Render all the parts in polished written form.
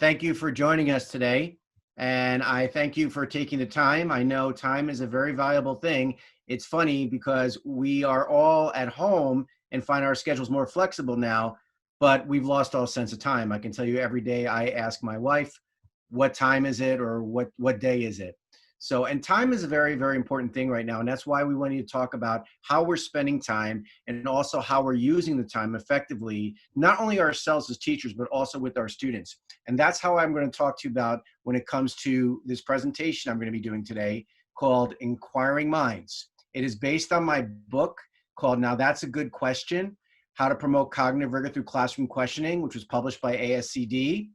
Thank you for joining us today. And I thank you for taking the time. I know time is a very valuable thing. It's funny because we are all at home and find our schedules more flexible now, but we've lost all sense of time. I can tell you every day I ask my wife, what time is it or what day is it? So, and time is a very, very important thing right now. And that's why we wanted to talk about how we're spending time and also how we're using the time effectively, not only ourselves as teachers, but also with our students. And that's how I'm going to talk to you about when it comes to this presentation I'm going to be doing today called Inquiring Minds. It is based on my book called Now That's a Good Question, How to Promote Cognitive Rigor Through Classroom Questioning, which was published by ASCD.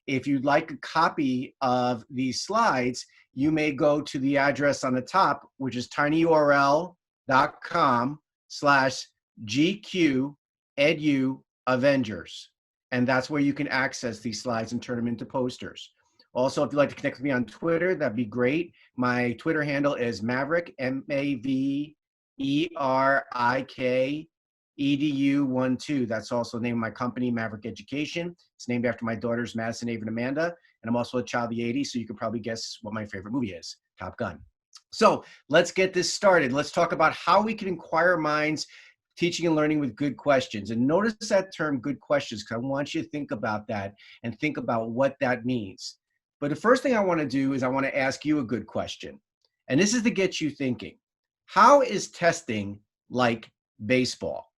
If you'd like a copy of these slides, you may go to the address on the top, which is tinyurl.com/GQ and that's where you can access these slides and turn them into posters. Also, if you'd like to connect with me on Twitter, that'd be great. My Twitter handle is Maverick, MAVERIK EDU12. That's also the name of my company, Maverick Education. It's named after my daughters, Madison, Ava, and Amanda. And I'm also a child of the 80s, so you can probably guess what my favorite movie is, Top Gun. So let's get this started. Let's talk about how we can inquire minds, teaching and learning with good questions. And notice that term, good questions, because I want you to think about that and think about what that means. But the first thing I want to do is I want to ask you a good question. And this is to get you thinking. How is testing like baseball?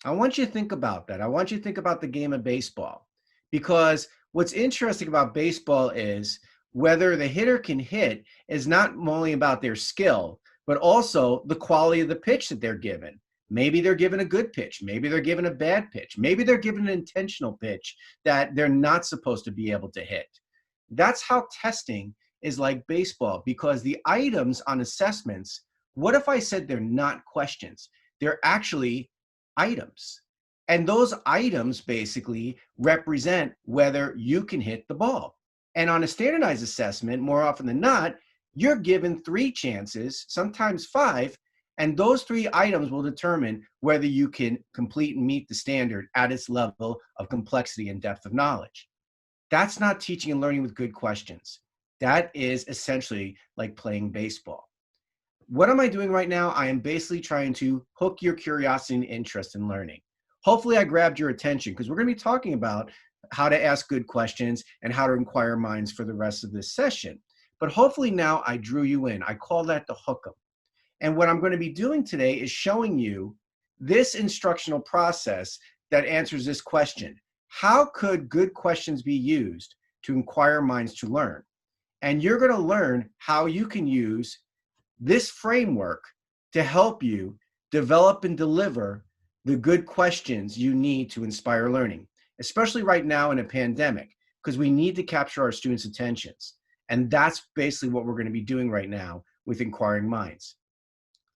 I want you to think about that. I want you to think about the game of baseball, because what's interesting about baseball is whether the hitter can hit is not only about their skill, but also the quality of the pitch that they're given. Maybe they're given a good pitch. Maybe they're given a bad pitch. Maybe they're given an intentional pitch that they're not supposed to be able to hit. That's how testing is like baseball, because the items on assessments, what if I said they're not questions? They're actually items. And those items basically represent whether you can hit the ball. And on a standardized assessment, more often than not, you're given 3 chances, sometimes 5, and those 3 items will determine whether you can complete and meet the standard at its level of complexity and depth of knowledge. That's not teaching and learning with good questions. That is essentially like playing baseball. What am I doing right now? I am basically trying to hook your curiosity and interest in learning. Hopefully I grabbed your attention, because we're going to be talking about how to ask good questions and how to inquire minds for the rest of this session. But hopefully now I drew you in. I call that the hook 'em. And what I'm going to be doing today is showing you this instructional process that answers this question. How could good questions be used to inquire minds to learn? And you're going to learn how you can use this framework to help you develop and deliver the good questions you need to inspire learning, especially right now in a pandemic, because we need to capture our students' attentions. And that's basically what we're going to be doing right now with Inquiring Minds.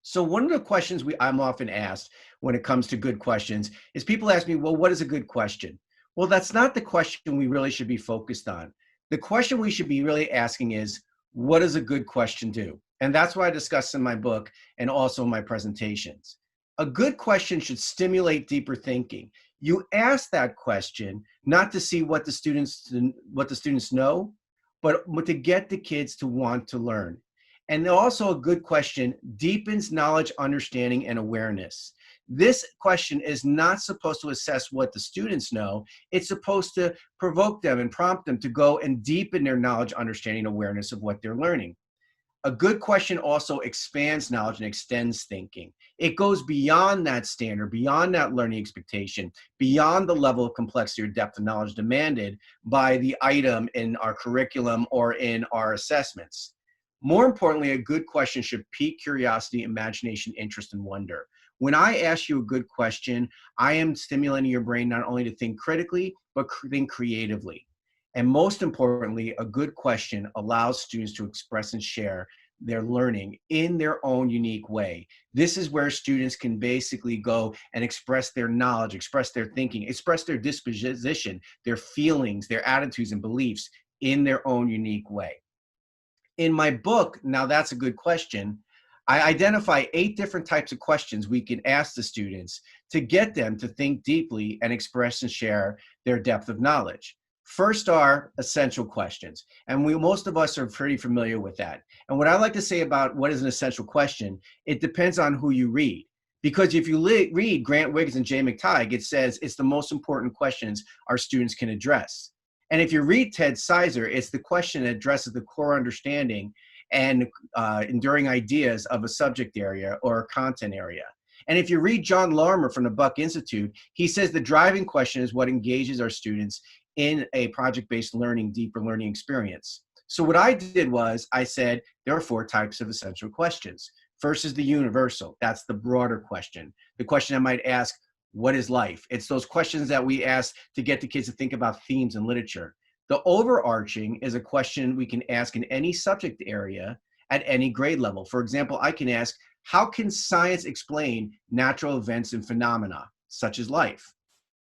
So one of the questions I'm often asked when it comes to good questions is people ask me, well, what is a good question? Well, that's not the question we really should be focused on. The question we should be really asking is, what does a good question do? And that's what I discuss in my book and also in my presentations. A good question should stimulate deeper thinking. You ask that question not to see what the students know, but to get the kids to want to learn. And also a good question deepens knowledge, understanding, and awareness. This question is not supposed to assess what the students know. It's supposed to provoke them and prompt them to go and deepen their knowledge, understanding, awareness of what they're learning. A good question also expands knowledge and extends thinking. It goes beyond that standard, beyond that learning expectation, beyond the level of complexity or depth of knowledge demanded by the item in our curriculum or in our assessments. More importantly, a good question should pique curiosity, imagination, interest, and wonder. When I ask you a good question, I am stimulating your brain not only to think critically, but think creatively. And most importantly, a good question allows students to express and share their learning in their own unique way. This is where students can basically go and express their knowledge, express their thinking, express their disposition, their feelings, their attitudes and beliefs in their own unique way. In my book, Now That's a Good Question, I identify 8 different types of questions we can ask the students to get them to think deeply and express and share their depth of knowledge. First are essential questions. And most of us are pretty familiar with that. And what I like to say about what is an essential question, it depends on who you read. Because if you read Grant Wiggs and Jay McTighe, it says it's the most important questions our students can address. And if you read Ted Sizer, it's the question that addresses the core understanding and enduring ideas of a subject area or a content area. And if you read John Larmer from the Buck Institute, he says the driving question is what engages our students in a project-based learning, deeper learning experience. So what I did was I said, there are 4 types of essential questions. First is the universal. That's the broader question. The question I might ask, what is life? It's those questions that we ask to get the kids to think about themes in literature. The overarching is a question we can ask in any subject area at any grade level. For example, I can ask, how can science explain natural events and phenomena, such as life?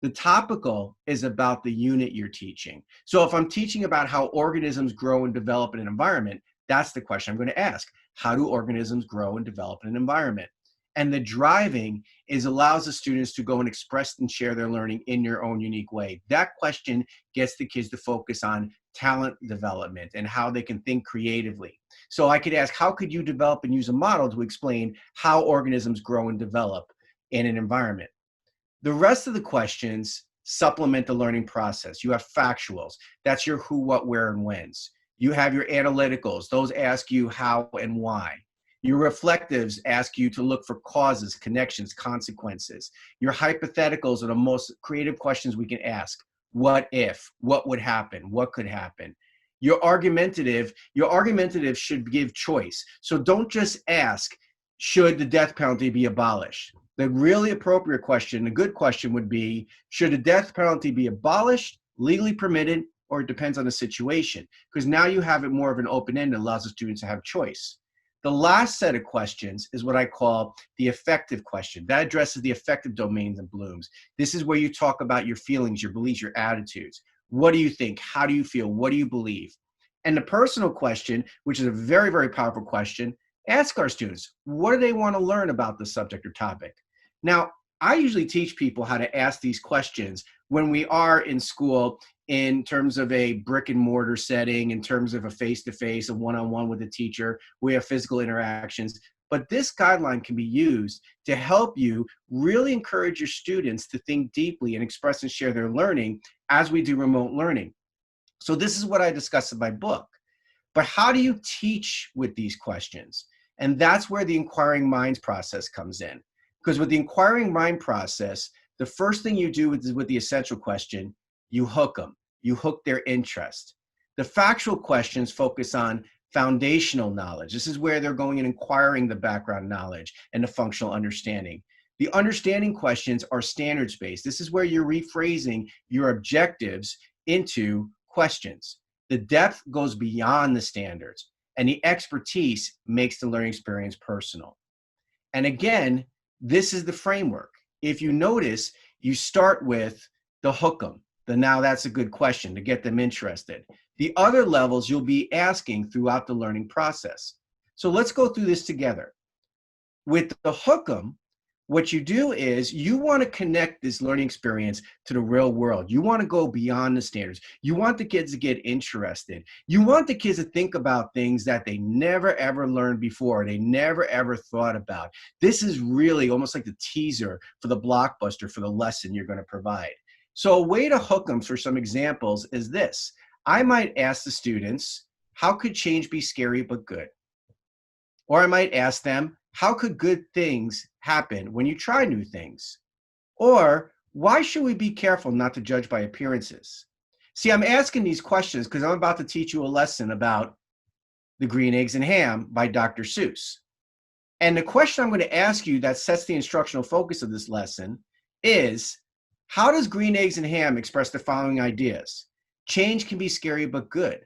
The topical is about the unit you're teaching. So if I'm teaching about how organisms grow and develop in an environment, that's the question I'm going to ask. How do organisms grow and develop in an environment? And the driving allows the students to go and express and share their learning in your own unique way. That question gets the kids to focus on talent development and how they can think creatively. So I could ask, how could you develop and use a model to explain how organisms grow and develop in an environment? The rest of the questions supplement the learning process. You have factuals. That's your who, what, where, and whens. You have your analyticals. Those ask you how and why. Your reflectives ask you to look for causes, connections, consequences. Your hypotheticals are the most creative questions we can ask. What if? What would happen? What could happen? Your argumentative should give choice. So don't just ask, should the death penalty be abolished? The really appropriate question, a good question would be, should the death penalty be abolished, legally permitted, or it depends on the situation? Because now you have it more of an open end that allows the students to have choice. The last set of questions is what I call the affective question. That addresses the affective domains and blooms. This is where you talk about your feelings, your beliefs, your attitudes. What do you think? How do you feel? What do you believe? And the personal question, which is a very, very powerful question, ask our students, what do they want to learn about the subject or topic? Now, I usually teach people how to ask these questions when we are in school in terms of a brick and mortar setting, in terms of a face-to-face, a one-on-one with a teacher. We have physical interactions. But this guideline can be used to help you really encourage your students to think deeply and express and share their learning as we do remote learning. So this is what I discuss in my book. But how do you teach with these questions? And that's where the inquiring minds process comes in. Because with the inquiring mind process, the first thing you do with the essential question, you hook them. You hook their interest. The factual questions focus on foundational knowledge. This is where they're going and inquiring the background knowledge and the functional understanding. The understanding questions are standards-based. This is where you're rephrasing your objectives into questions. The depth goes beyond the standards, and the expertise makes the learning experience personal. And again, this is the framework. If you notice, you start with the hook 'em. Now that's a good question to get them interested. The other levels you'll be asking throughout the learning process. So let's go through this together. With the hook 'em, what you do is you want to connect this learning experience to the real world. You want to go beyond the standards. You want the kids to get interested. You want the kids to think about things that they never ever learned before, they never ever thought about. This is really almost like the teaser for the blockbuster for the lesson you're going to provide. So a way to hook them for some examples is this. I might ask the students, how could change be scary but good? Or I might ask them, how could good things happen when you try new things? Or why should we be careful not to judge by appearances? See, I'm asking these questions because I'm about to teach you a lesson about The Green Eggs and Ham by Dr. Seuss. And the question I'm going to ask you that sets the instructional focus of this lesson is, how does Green Eggs and Ham express the following ideas? Change can be scary but good.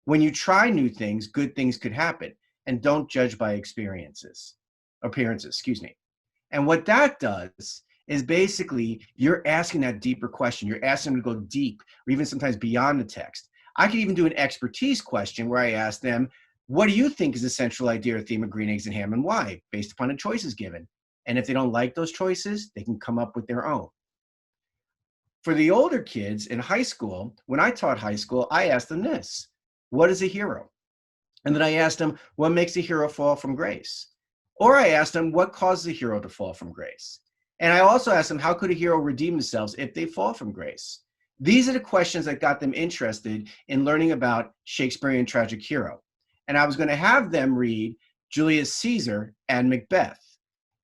When you try new things, good things could happen. And don't judge by appearances, excuse me. And what that does is basically you're asking that deeper question. You're asking them to go deep or even sometimes beyond the text. I could even do an expertise question where I ask them, what do you think is the central idea or theme of Green Eggs and Ham and why? Based upon the choices given. And if they don't like those choices, they can come up with their own. For the older kids in high school, when I taught high school, I asked them this: what is a hero? And then I asked them, what makes a hero fall from grace? Or I asked them, what causes a hero to fall from grace? And I also asked them, how could a hero redeem themselves if they fall from grace? These are the questions that got them interested in learning about Shakespearean tragic hero. And I was going to have them read Julius Caesar and Macbeth.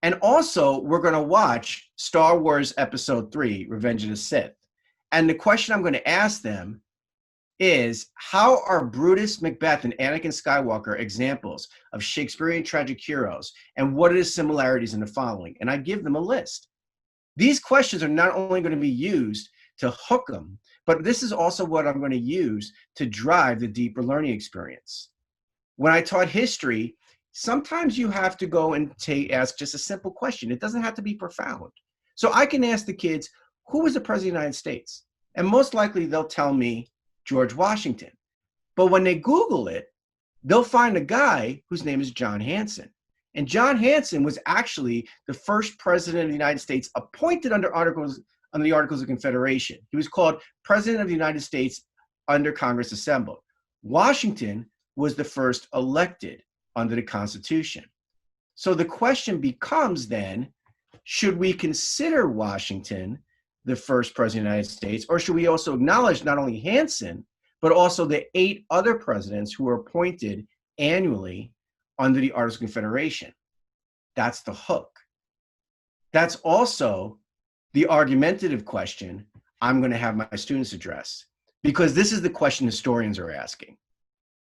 And also, we're going to watch Star Wars Episode 3, Revenge of the Sith. And the question I'm going to ask them is, how are Brutus, Macbeth, and Anakin Skywalker examples of Shakespearean tragic heroes? And what are the similarities in the following? And I give them a list. These questions are not only going to be used to hook them, but this is also what I'm going to use to drive the deeper learning experience. When I taught history, sometimes you have to go and ask just a simple question. It doesn't have to be profound. So I can ask the kids, who was the president of the United States? And most likely they'll tell me George Washington. But when they Google it, they'll find a guy whose name is John Hanson. And John Hanson was actually the first president of the United States appointed under the Articles of Confederation. He was called President of the United States under Congress assembled. Washington was the first elected under the Constitution. So the question becomes then, should we consider Washington the first president of the United States, or should we also acknowledge not only Hanson, but also the 8 other presidents who were appointed annually under the Articles of Confederation? That's the hook. That's also the argumentative question I'm going to have my students address, because this is the question historians are asking.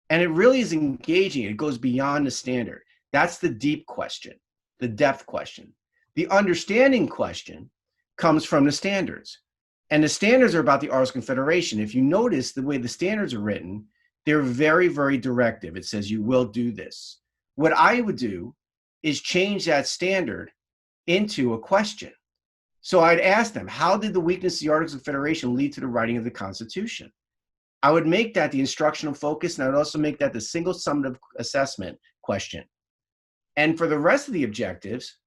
And it really is engaging. It goes beyond the standard. That's the deep question, the depth question. The understanding question comes from the standards. And the standards are about the Articles of Confederation. If you notice the way the standards are written, they're very, very directive. It says you will do this. What I would do is change that standard into a question. So I'd ask them, how did the weakness of the Articles of Confederation lead to the writing of the Constitution? I would make that the instructional focus, and I would also make that the single summative assessment question. And for the rest of the objectives,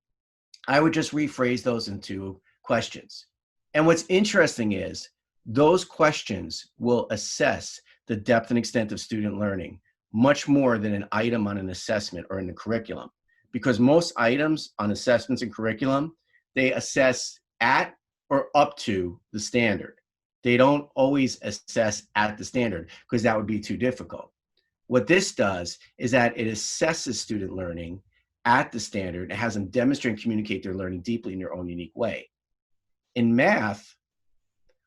I would just rephrase those into questions. And what's interesting is those questions will assess the depth and extent of student learning much more than an item on an assessment or in the curriculum. Because most items on assessments and curriculum, they assess at or up to the standard. They don't always assess at the standard because that would be too difficult. What this does is that it assesses student learning at the standard and has them demonstrate and communicate their learning deeply in their own unique way. In math,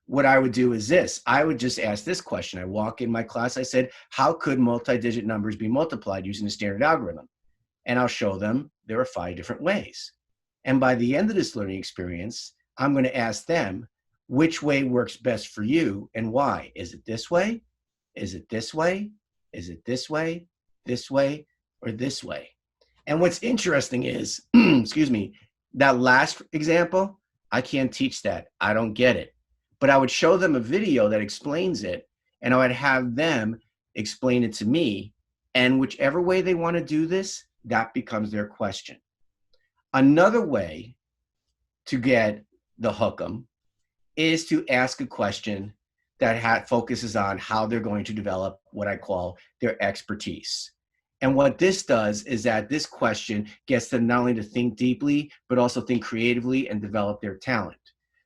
what I would do is this. I would just ask this question. I walk in my class, I said, how could multi-digit numbers be multiplied using the standard algorithm? And I'll show them there are 5 different ways. And by the end of this learning experience, I'm going to ask them, which way works best for you and why? Is it this way? Is it this way? Is it this way, or this way? And what's interesting is, excuse me, that last example, I can't teach that. I don't get it. But I would show them a video that explains it, and I would have them explain it to me. And whichever way they want to do this, that becomes their question. Another way to get the hook 'em is to ask a question that focuses on how they're going to develop what I call their expertise. And what this does is that this question gets them not only to think deeply, but also think creatively and develop their talent.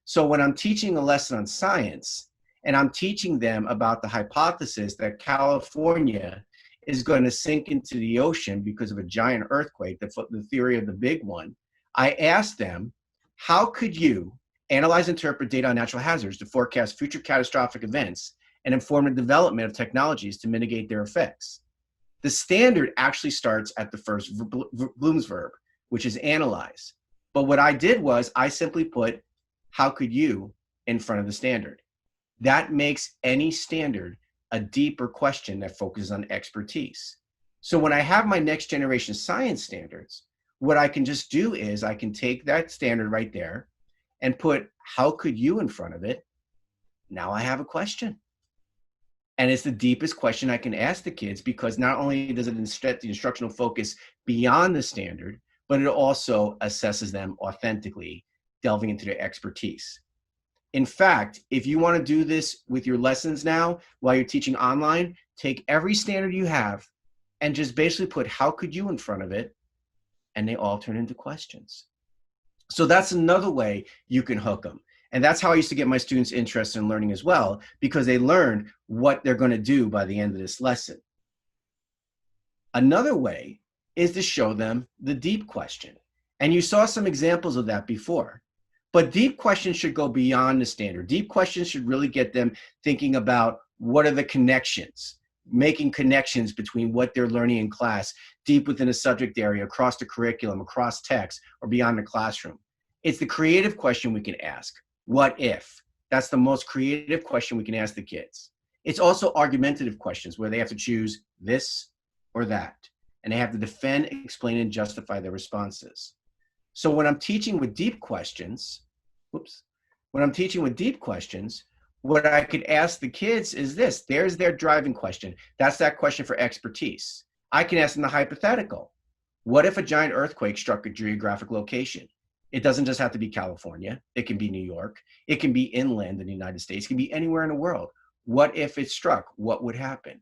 So when I'm teaching a lesson on science, and I'm teaching them about the hypothesis that California is going to sink into the ocean because of a giant earthquake, the theory of the big one, I ask them, how could you analyze and interpret data on natural hazards to forecast future catastrophic events and inform the development of technologies to mitigate their effects? The standard actually starts at the first Bloom's verb, which is analyze. But what I did was I simply put, how could you in front of the standard? That makes any standard a deeper question that focuses on expertise. So when I have my next generation science standards, what I can just do is I can take that standard right there and put how could you in front of it. Now I have a question. And it's the deepest question I can ask the kids, because not only does it set the instructional focus beyond the standard, but it also assesses them authentically, delving into their expertise. In fact, if you want to do this with your lessons now while you're teaching online, take every standard you have and just basically put how could you in front of it, and they all turn into questions. So that's another way you can hook them. And that's how I used to get my students interested in learning as well, because they learned what they're going to do by the end of this lesson. Another way is to show them the deep question. And you saw some examples of that before. But deep questions should go beyond the standard. Deep questions should really get them thinking about what are the connections, making connections between what they're learning in class, deep within a subject area, across the curriculum, across text, or beyond the classroom. It's the creative question we can ask. What if? That's the most creative question we can ask the kids. It's also argumentative questions where they have to choose this or that, and they have to defend, explain, and justify their responses. So when I'm teaching with deep questions, what I could ask the kids is this. There's their driving question. That's that question for expertise. I can ask them the hypothetical. What if a giant earthquake struck a geographic location? It doesn't just have to be California. It can be New York. It can be inland in the United States. It can be anywhere in the world. What if it struck? What would happen?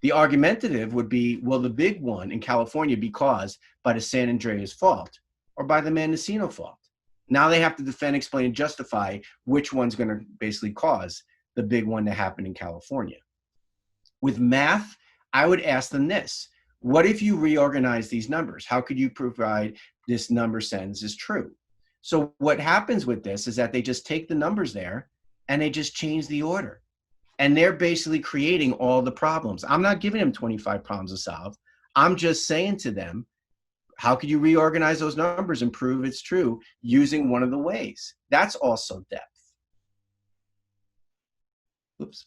The argumentative would be, will the big one in California be caused by the San Andreas fault or by the Mendocino fault? Now they have to defend, explain, and justify which one's going to basically cause the big one to happen in California. With math, I would ask them this. What if you reorganize these numbers? How could you provide this number sentence is true? So what happens with this is that they just take the numbers there and they just change the order. And they're basically creating all the problems. I'm not giving them 25 problems to solve. I'm just saying to them, how could you reorganize those numbers and prove it's true using one of the ways? That's also depth. Oops.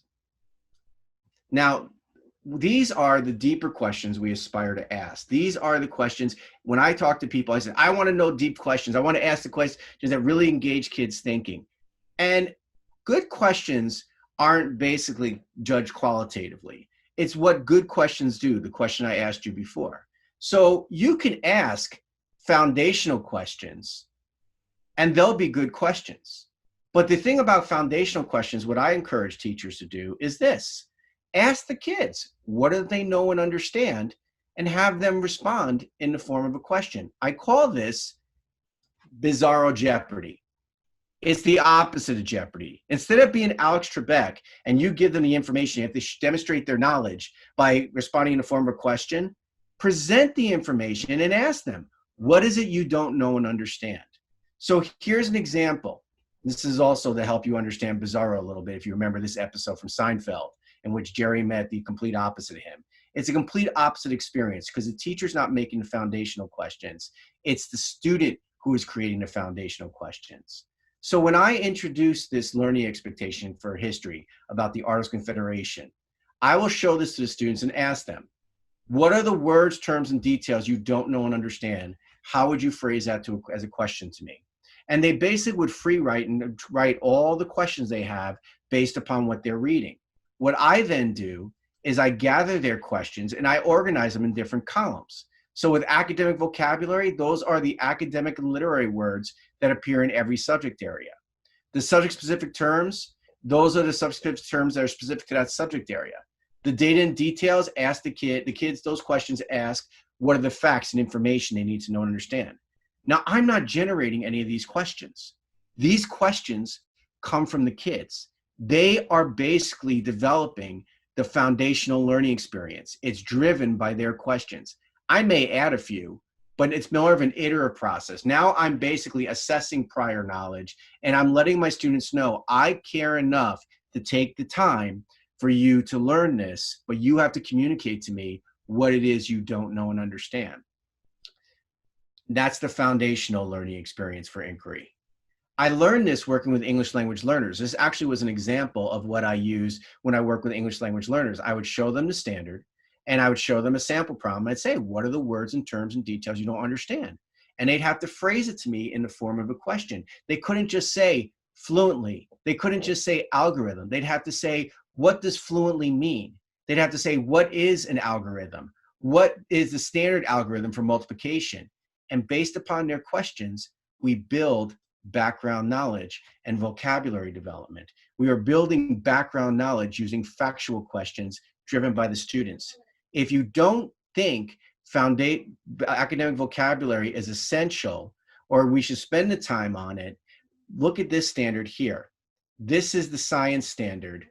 Now, these are the deeper questions we aspire to ask. These are the questions, when I talk to people, I say, I want to know deep questions. I want to ask the questions that really engage kids' thinking. And good questions aren't basically judged qualitatively. It's what good questions do, the question I asked you before. So you can ask foundational questions and they'll be good questions. But the thing about foundational questions, what I encourage teachers to do is this. Ask the kids, what do they know and understand, and have them respond in the form of a question. I call this bizarro Jeopardy. It's the opposite of Jeopardy. Instead of being Alex Trebek and you give them the information, you have to demonstrate their knowledge by responding in the form of a question, present the information and ask them, what is it you don't know and understand? So here's an example. This is also to help you understand Bizarro a little bit, if you remember this episode from Seinfeld, in which Jerry met the complete opposite of him. It's a complete opposite experience because the teacher's not making the foundational questions. It's the student who is creating the foundational questions. So when I introduce this learning expectation for history about the Articles of Confederation, I will show this to the students and ask them, what are the words, terms, and details you don't know and understand? How would you phrase that as a question to me? And they basically would free write and write all the questions they have based upon what they're reading. What I then do is I gather their questions and I organize them in different columns. So with academic vocabulary, those are the academic and literary words that appear in every subject area. The subject-specific terms, those are the subject terms that are specific to that subject area. The data and details, ask the kids those questions, ask what are the facts and information they need to know and understand. Now, I'm not generating any of these questions. These questions come from the kids. They are basically developing the foundational learning experience. It's driven by their questions. I may add a few, but it's more of an iterative process. Now I'm basically assessing prior knowledge and I'm letting my students know I care enough to take the time for you to learn this, but you have to communicate to me what it is you don't know and understand. That's the foundational learning experience for inquiry. I learned this working with English language learners. This actually was an example of what I use when I work with English language learners. I would show them the standard and I would show them a sample problem. I'd say, what are the words and terms and details you don't understand? And they'd have to phrase it to me in the form of a question. They couldn't just say fluently. They couldn't just say algorithm. They'd have to say, what does fluently mean? They'd have to say, what is an algorithm? What is the standard algorithm for multiplication? And based upon their questions, we build background knowledge and vocabulary development. We are building background knowledge using factual questions driven by the students. If you don't think academic vocabulary is essential, or we should spend the time on it, look at this standard here. This is the science standard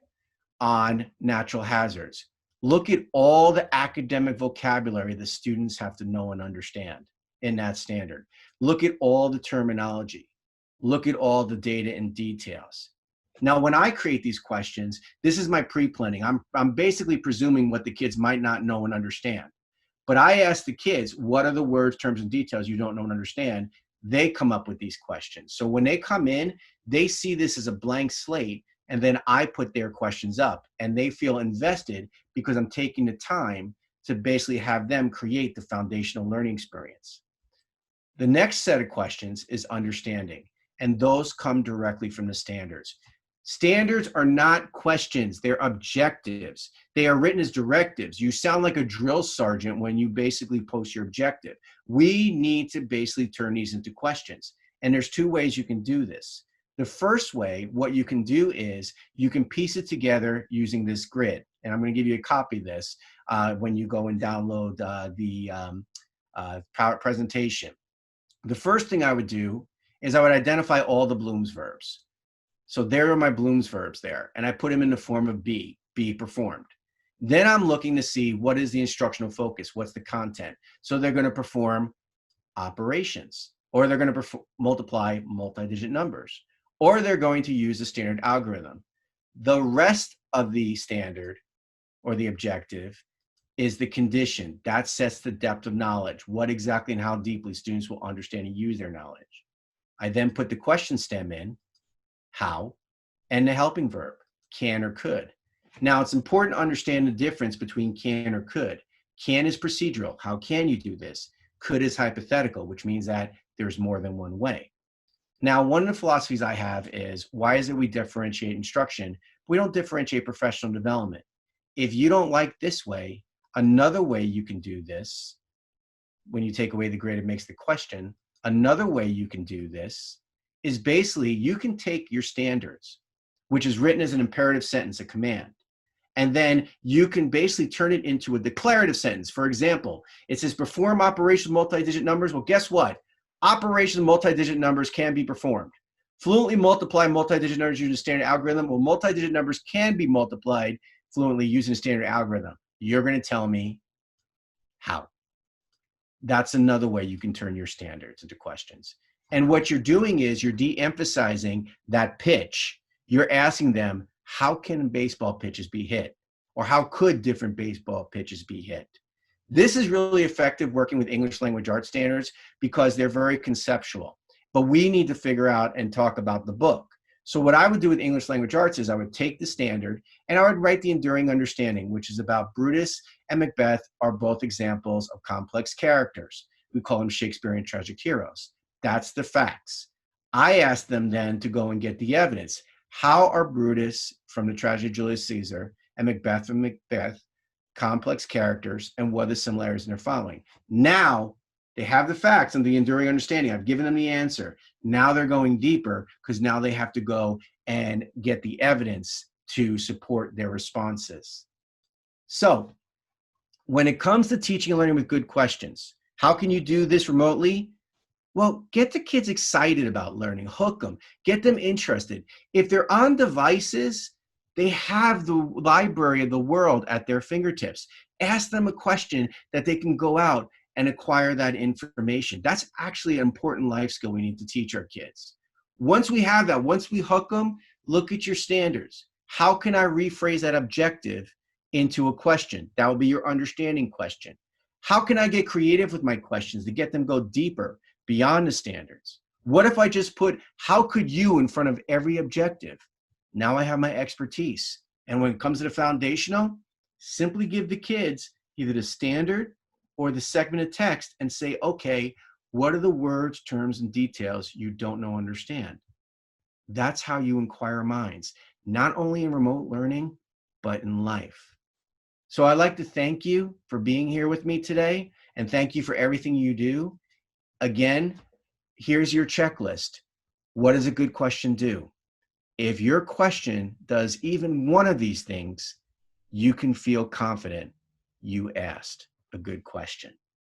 on natural hazards. Look at all the academic vocabulary the students have to know and understand in that standard. Look at all the terminology. Look at all the data and details. Now, when I create these questions, this is my pre-planning. I'm basically presuming what the kids might not know and understand. But I ask the kids, what are the words, terms, and details you don't know and understand? They come up with these questions. So when they come in, they see this as a blank slate, and then I put their questions up, and they feel invested because I'm taking the time to basically have them create the foundational learning experience. The next set of questions is understanding, and those come directly from the standards. Standards are not questions, they're objectives. They are written as directives. You sound like a drill sergeant when you basically post your objective. We need to basically turn these into questions. And there's two ways you can do this. The first way, what you can do is you can piece it together using this grid. And I'm going to give you a copy of this when you go and download the PowerPoint presentation. The first thing I would do is I would identify all the Bloom's verbs. So there are my Bloom's verbs there, and I put them in the form of be performed. Then I'm looking to see what is the instructional focus, what's the content. So they're going to perform operations, or they're going to multiply multi-digit numbers, or they're going to use the standard algorithm. The rest of the standard or the objective is the condition. That sets the depth of knowledge, what exactly and how deeply students will understand and use their knowledge. I then put the question stem in, how, and the helping verb, can or could. Now, it's important to understand the difference between can or could. Can is procedural. How can you do this? Could is hypothetical, which means that there's more than one way. Now, one of the philosophies I have is, why is it we differentiate instruction? We don't differentiate professional development. If you don't like this way, another way you can do this, when you take away the grid, it makes the question. Another way you can do this is basically you can take your standards, which is written as an imperative sentence, a command, and then you can basically turn it into a declarative sentence. For example, it says perform operations multi-digit numbers. Well, guess what? Operations multi-digit numbers can be performed. Fluently multiply multi-digit numbers using a standard algorithm. Well, multi-digit numbers can be multiplied fluently using a standard algorithm. You're going to tell me how. That's another way you can turn your standards into questions. And what you're doing is you're de-emphasizing that pitch. You're asking them, how can baseball pitches be hit? Or how could different baseball pitches be hit? This is really effective working with English language arts standards because they're very conceptual. But we need to figure out and talk about the book. So what I would do with English language arts is I would take the standard and I would write the enduring understanding, which is about Brutus and Macbeth are both examples of complex characters. We call them Shakespearean tragic heroes. That's the facts. I asked them then to go and get the evidence. How are Brutus from the tragedy of Julius Caesar and Macbeth from Macbeth complex characters, and what are the similarities in their following? Now they have the facts and the enduring understanding. I've given them the answer. Now they're going deeper because now they have to go and get the evidence to support their responses. So when it comes to teaching and learning with good questions, how can you do this remotely? Well, get the kids excited about learning, hook them, get them interested. If they're on devices, they have the library of the world at their fingertips. Ask them a question that they can go out and acquire that information. That's actually an important life skill we need to teach our kids. Once we have that, once we hook them, look at your standards. How can I rephrase that objective into a question? That will be your understanding question. How can I get creative with my questions to get them go deeper beyond the standards? What if I just put, how could you in front of every objective? Now I have my expertise. And when it comes to the foundational, simply give the kids either the standard or the segmented text and say, okay, what are the words, terms, and details you don't know, understand? That's how you inquire minds, not only in remote learning, but in life. So I'd like to thank you for being here with me today, and thank you for everything you do. Again, here's your checklist. What does a good question do? If your question does even one of these things, you can feel confident you asked a good question.